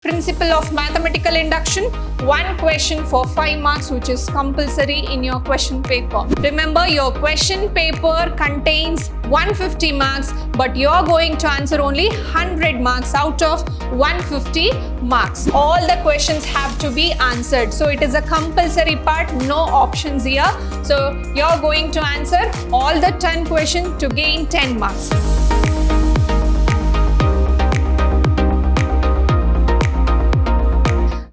Principle of mathematical induction, one question for 5 marks which is compulsory in your question paper. Remember, your question paper contains 150 marks, but you're going to answer only 100 marks out of 150 marks. All the questions have to be answered. So it is a compulsory part, no options here. So you're going to answer all the 10 questions to gain 10 marks.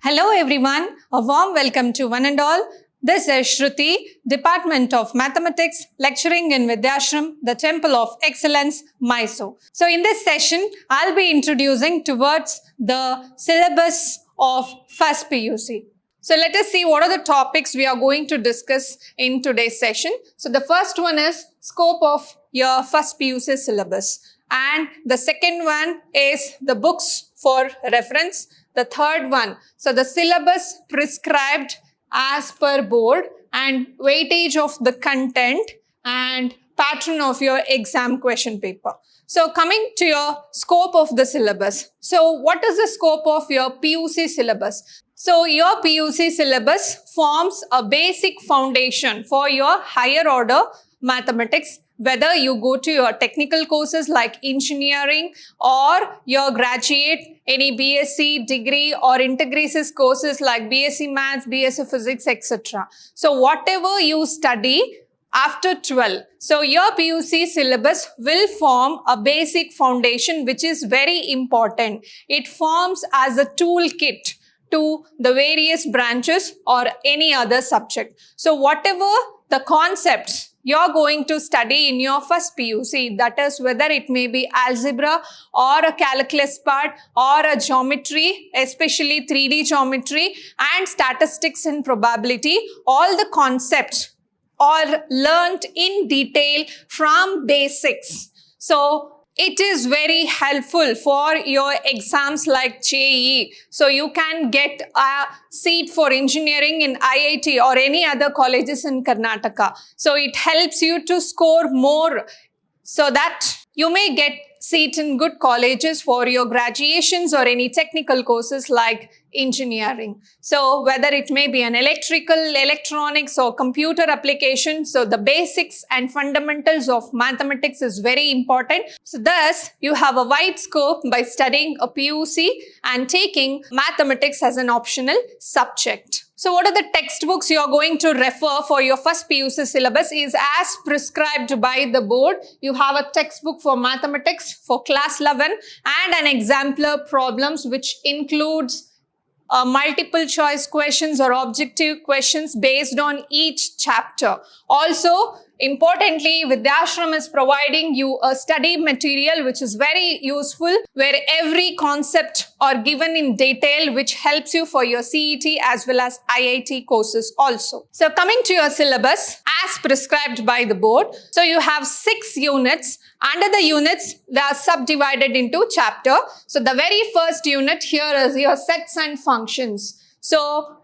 Hello everyone, a warm welcome to one and all. This is Shruti, Department of Mathematics, lecturing in Vidhyaashram, the Temple of Excellence, Mysore. So in this session, I'll be introducing towards the syllabus of first PUC. So let us see what are the topics we are going to discuss in today's session. So the first one is scope of your first PUC syllabus. And the second one is the books for reference. The third one, so the syllabus prescribed as per board and weightage of the content and pattern of your exam question paper. So coming to your scope of the syllabus. So what is the scope of your PUC syllabus? So your PUC syllabus forms a basic foundation for your higher order mathematics, whether you go to your technical courses like engineering or your graduate, any BSc degree or integrated courses like BSc Maths, BSc Physics, etc. So whatever you study after 12, so your PUC syllabus will form a basic foundation which is very important. It forms as a toolkit to the various branches or any other subject. So whatever the concepts you're going to study in your first PUC, that is whether it may be algebra or a calculus part or a geometry, especially 3D geometry and statistics and probability, all the concepts are learnt in detail from basics. So it is very helpful for your exams like JEE. So you can get a seat for engineering in IIT or any other colleges in Karnataka. So it helps you to score more so that you may get seat in good colleges for your graduations or any technical courses like engineering. So whether it may be an electrical, electronics or computer application, so the basics and fundamentals of mathematics is very important. So thus, you have a wide scope by studying a PUC and taking mathematics as an optional subject. So what are the textbooks you are going to refer for your first PUC syllabus is as prescribed by the board. You have a textbook for mathematics for class 11 and an exemplar problems which includes multiple choice questions or objective questions based on each chapter. Also, importantly, Vidhyaashram is providing you a study material which is very useful, where every concept are given in detail, which helps you for your CET as well as IIT courses also. So coming to your syllabus as prescribed by the board. So you have 6 units. Under the units, they are subdivided into chapter. So the very first unit here is your sets and functions. So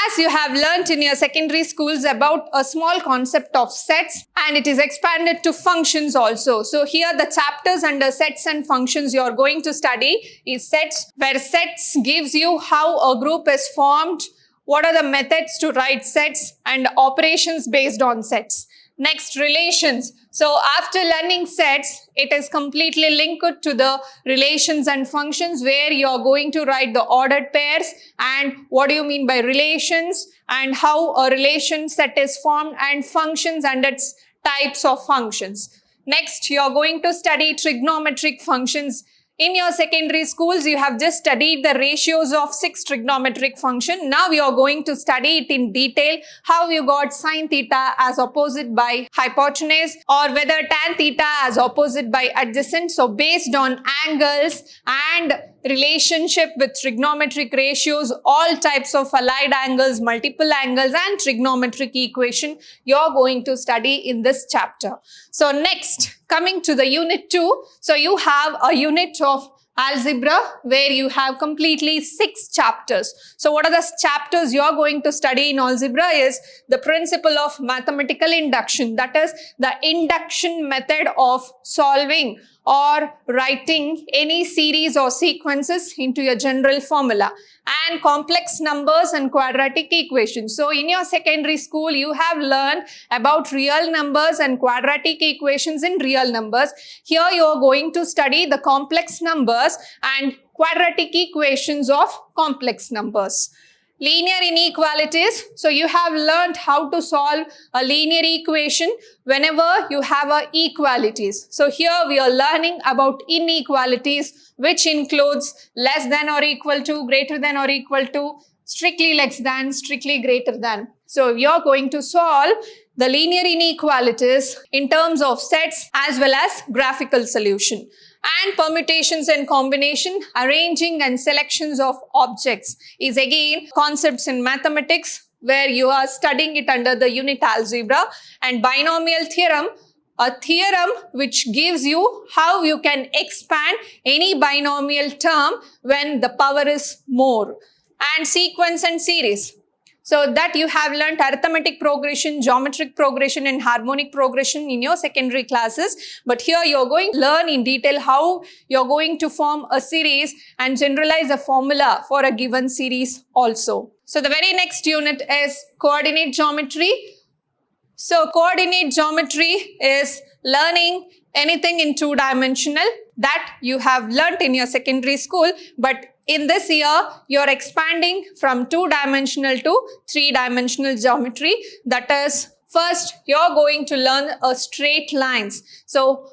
as you have learnt in your secondary schools about a small concept of sets, and it is expanded to functions also. So here the chapters under sets and functions you are going to study is sets, where sets gives you how a group is formed, what are the methods to write sets and operations based on sets. Next, relations. So after learning sets, it is completely linked to the relations and functions, where you are going to write the ordered pairs and what do you mean by relations and how a relation set is formed and functions and its types of functions. Next, you are going to study trigonometric functions. In your secondary schools, you have just studied the ratios of 6 trigonometric functions. Now you are going to study it in detail, how you got sine theta as opposite by hypotenuse or whether tan theta as opposite by adjacent. So based on angles and relationship with trigonometric ratios, all types of allied angles, multiple angles and trigonometric equation you are going to study in this chapter. So next, coming to the unit 2, so you have a unit of algebra where you have completely 6 chapters. So what are the chapters you are going to study in algebra is the principle of mathematical induction, that is the induction method of solving or writing any series or sequences into a general formula, and complex numbers and quadratic equations. So in your secondary school, you have learned about real numbers and quadratic equations in real numbers. Here you are going to study the complex numbers and quadratic equations of complex numbers. Linear inequalities. So you have learned how to solve a linear equation whenever you have equalities. So here we are learning about inequalities, which includes less than or equal to, greater than or equal to, strictly less than, strictly greater than. So you're going to solve the linear inequalities in terms of sets as well as graphical solution. And permutations and combination, arranging and selections of objects is again concepts in mathematics where you are studying it under the unit algebra. And binomial theorem, a theorem which gives you how you can expand any binomial term when the power is more. And sequence and series. So that you have learnt arithmetic progression, geometric progression and harmonic progression in your secondary classes. But here you are going to learn in detail how you are going to form a series and generalize a formula for a given series also. So the very next unit is coordinate geometry. So coordinate geometry is learning anything in two-dimensional that you have learnt in your secondary school, but in this year, you're expanding from two-dimensional to three-dimensional geometry. That is, first, you're going to learn straight lines. So,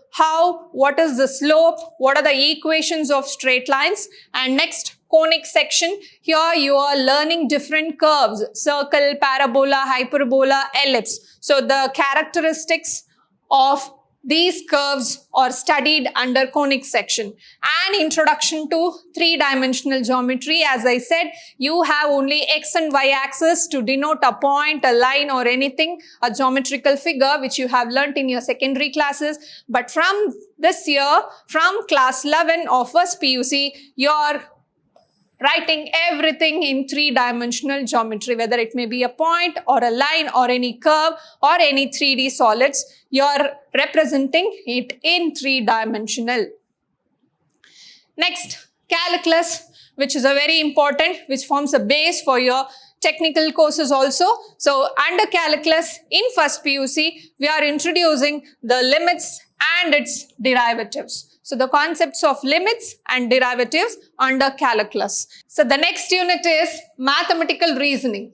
what is the slope? What are the equations of straight lines? And next, conic section. Here, you are learning different curves, circle, parabola, hyperbola, ellipse. So, the characteristics of these curves are studied under conic section. And introduction to three-dimensional geometry. As I said, you have only x and y axis to denote a point, a line or anything, a geometrical figure which you have learnt in your secondary classes. But from this year, from class 11 of first PUC, you're writing everything in three-dimensional geometry, whether it may be a point or a line or any curve or any 3D solids, you're representing it in three-dimensional. Next, calculus, which is a very important, which forms a base for your technical courses also. So, under calculus in first PUC, we are introducing the limits and its derivatives. So, the concepts of limits and derivatives under calculus. So, the next unit is mathematical reasoning.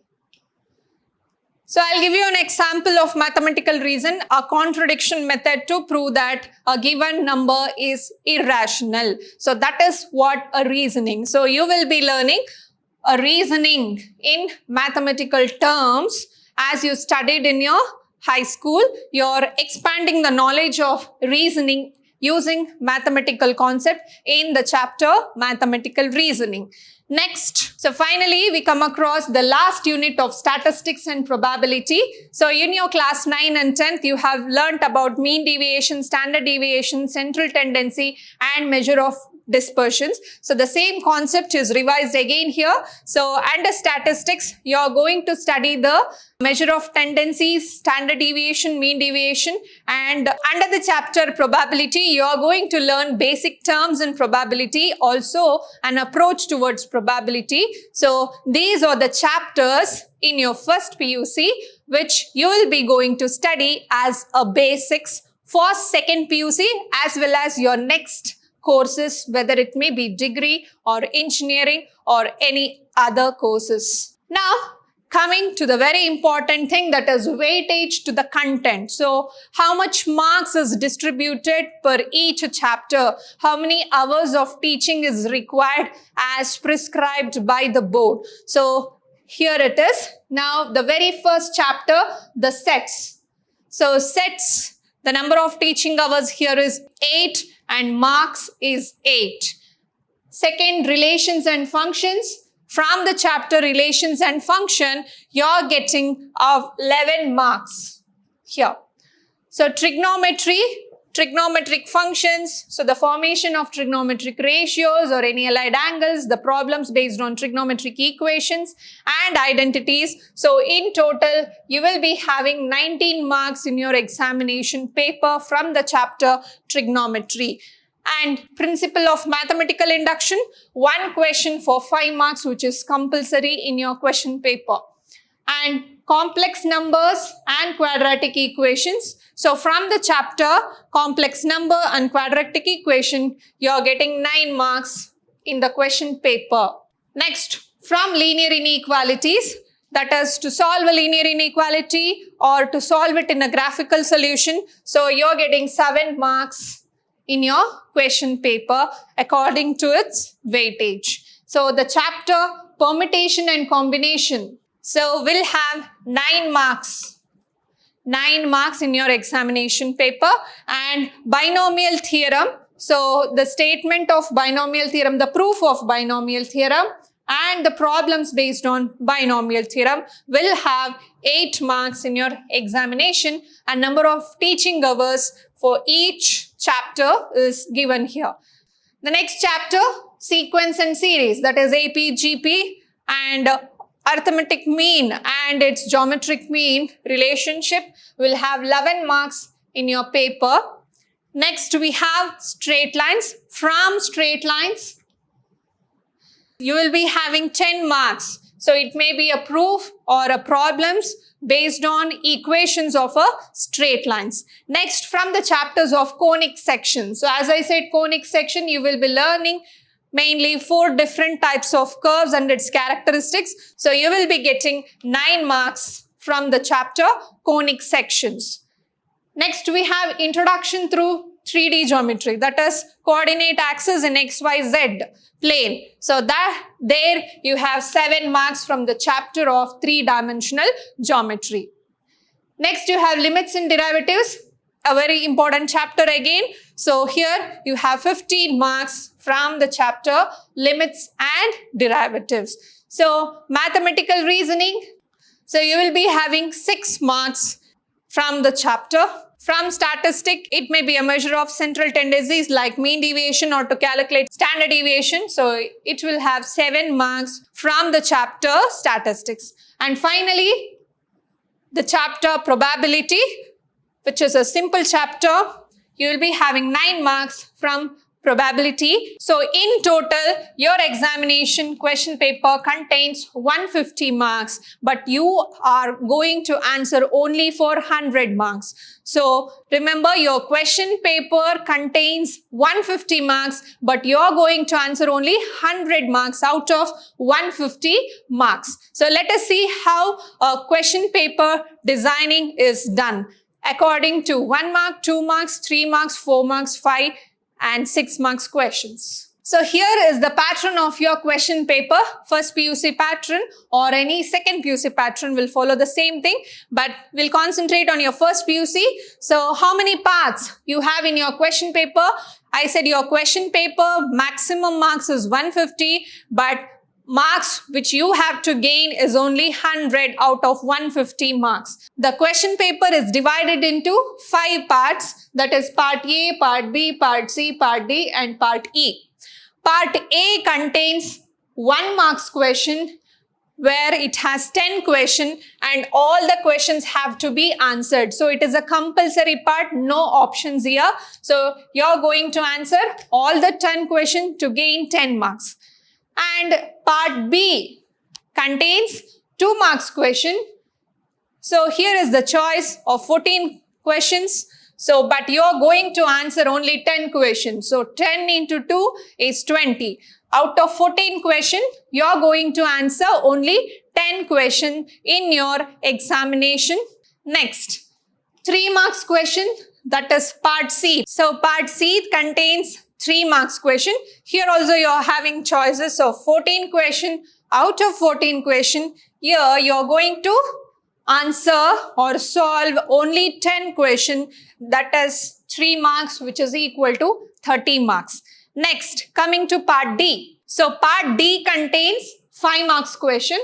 So, I'll give you an example of mathematical reason, a contradiction method to prove that a given number is irrational. So, that is what a reasoning. So, you will be learning a reasoning in mathematical terms as you studied in your high school. You're expanding the knowledge of reasoning using mathematical concept in the chapter mathematical reasoning. Next, so finally we come across the last unit of statistics and probability. So in your class 9 and 10th, you have learnt about mean deviation, standard deviation, central tendency and measure of dispersions. So the same concept is revised again here. So under statistics, you are going to study the measure of tendencies, standard deviation, mean deviation, and under the chapter probability, you are going to learn basic terms in probability, also an approach towards probability. So these are the chapters in your first PUC, which you will be going to study as a basics for second PUC as well as your next courses, whether it may be degree or engineering or any other courses. Now, coming to the very important thing, that is weightage to the content. So, how much marks is distributed per each chapter? How many hours of teaching is required as prescribed by the board? So, here it is. Now, the very first chapter, the sets. So, sets, the number of teaching hours here is 8 and marks is 8. Second, relations and functions. From the chapter relations and function, you're getting 11 marks here. So trigonometry, trigonometric functions, so the formation of trigonometric ratios or any allied angles, the problems based on trigonometric equations and identities. So in total, you will be having 19 marks in your examination paper from the chapter trigonometry. And principle of mathematical induction, one question for 5 marks, which is compulsory in your question paper. And complex numbers and quadratic equations. So from the chapter complex number and quadratic equation, you are getting 9 marks in the question paper. Next, from linear inequalities, that is to solve a linear inequality or to solve it in a graphical solution. So you are getting 7 marks in your question paper according to its weightage. So the chapter permutation and combination, so we'll have 9 marks. 9 marks in your examination paper. And binomial theorem, so the statement of binomial theorem, the proof of binomial theorem and the problems based on binomial theorem will have 8 marks in your examination, and number of teaching hours for each chapter is given here. The next chapter, sequence and series, that is AP, GP and arithmetic mean and its geometric mean relationship will have 11 marks in your paper. Next we have straight lines. From straight lines, you will be having 10 marks. So it may be a proof or a problems based on equations of a straight lines. Next, from the chapters of conic section. So as I said, conic section, you will be learning mainly 4 different types of curves and its characteristics. So you will be getting 9 marks from the chapter conic sections. Next, we have introduction through 3D geometry, that is coordinate axis in XYZ plane. So that there you have 7 marks from the chapter of 3-dimensional geometry. Next, you have limits and derivatives, a very important chapter again. So here you have 15 marks from the chapter limits and derivatives. So mathematical reasoning, so you will be having 6 marks from the chapter. From statistic, it may be a measure of central tendencies like mean deviation or to calculate standard deviation. So it will have 7 marks from the chapter statistics. And finally, the chapter probability, which is a simple chapter, you will be having 9 marks from probability. So in total, your examination question paper contains 150 marks, but you are going to answer only for 100 marks. So remember, your question paper contains 150 marks, but you are going to answer only 100 marks out of 150 marks. So let us see how a question paper designing is done according to 1 mark, 2 marks, 3 marks, 4 marks, 5 and 6 marks questions. So here is the pattern of your question paper. First PUC pattern or any second PUC pattern will follow the same thing, but we'll concentrate on your first PUC. So how many parts you have in your question paper? I said your question paper maximum marks is 150, but marks which you have to gain is only 100 out of 150 marks. The question paper is divided into 5 parts, that is part A, part B, part C, part D and part E. Part A contains 1 marks question where it has 10 questions and all the questions have to be answered. So it is a compulsory part, no options here. So you're going to answer all the 10 questions to gain 10 marks. And part B contains 2 marks question. So here is the choice of 14 questions. So, but you are going to answer only 10 questions. So 10 into 2 is 20. Out of 14 questions, you are going to answer only 10 questions in your examination. Next, 3 marks question, that is part C. So part C contains 3 marks question. Here also you are having choices of 14 questions. Out of 14 questions, here you are going to answer or solve only 10 questions, that is 3 marks, which is equal to 30 marks. Next, coming to part D. So part D contains 5 marks question.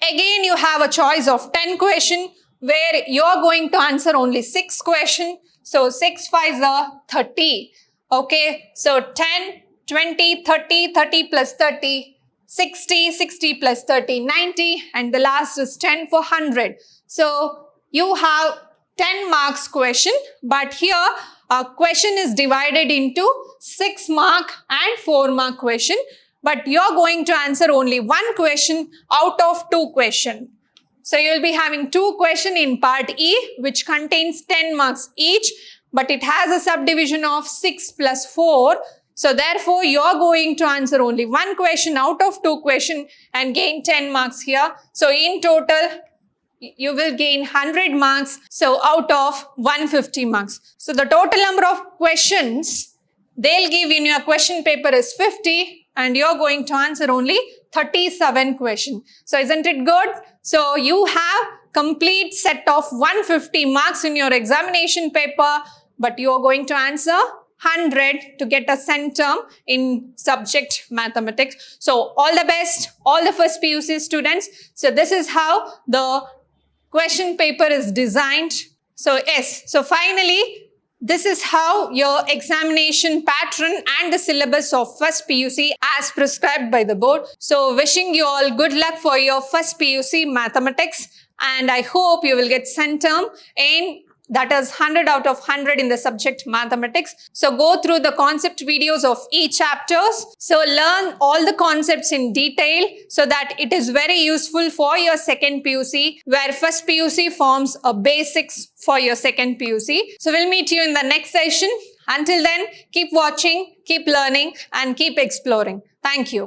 Again, you have a choice of 10 questions where you are going to answer only 6 questions. So 6 5s are 30. Okay, so 10, 20, 30, 30 plus 30, 60, 60 plus 30, 90, and the last is 10 for 100. So you have 10 marks question, but here a question is divided into 6 mark and 4 mark question, but you're going to answer only one question out of 2 questions. So you'll be having 2 questions in part E, which contains 10 marks each, but it has a subdivision of 6 plus 4. So therefore, you're going to answer only one question out of 2 questions and gain 10 marks here. So in total, you will gain 100 marks. So out of 150 marks. So the total number of questions they'll give in your question paper is 50, and you're going to answer only 37 questions. So isn't it good? So you have complete set of 150 marks in your examination paper, but you are going to answer 100 to get a centum in subject mathematics. So all the best, all the first PUC students. So this is how the question paper is designed. So yes, so finally, this is how your examination pattern and the syllabus of first PUC as prescribed by the board. So wishing you all good luck for your first PUC mathematics, and I hope you will get centum in, that is 100 out of 100 in the subject mathematics. So go through the concept videos of each chapters. So learn all the concepts in detail so that it is very useful for your second PUC, where first PUC forms a basics for your second PUC. So we'll meet you in the next session. Until then, keep watching, keep learning, and keep exploring. Thank you.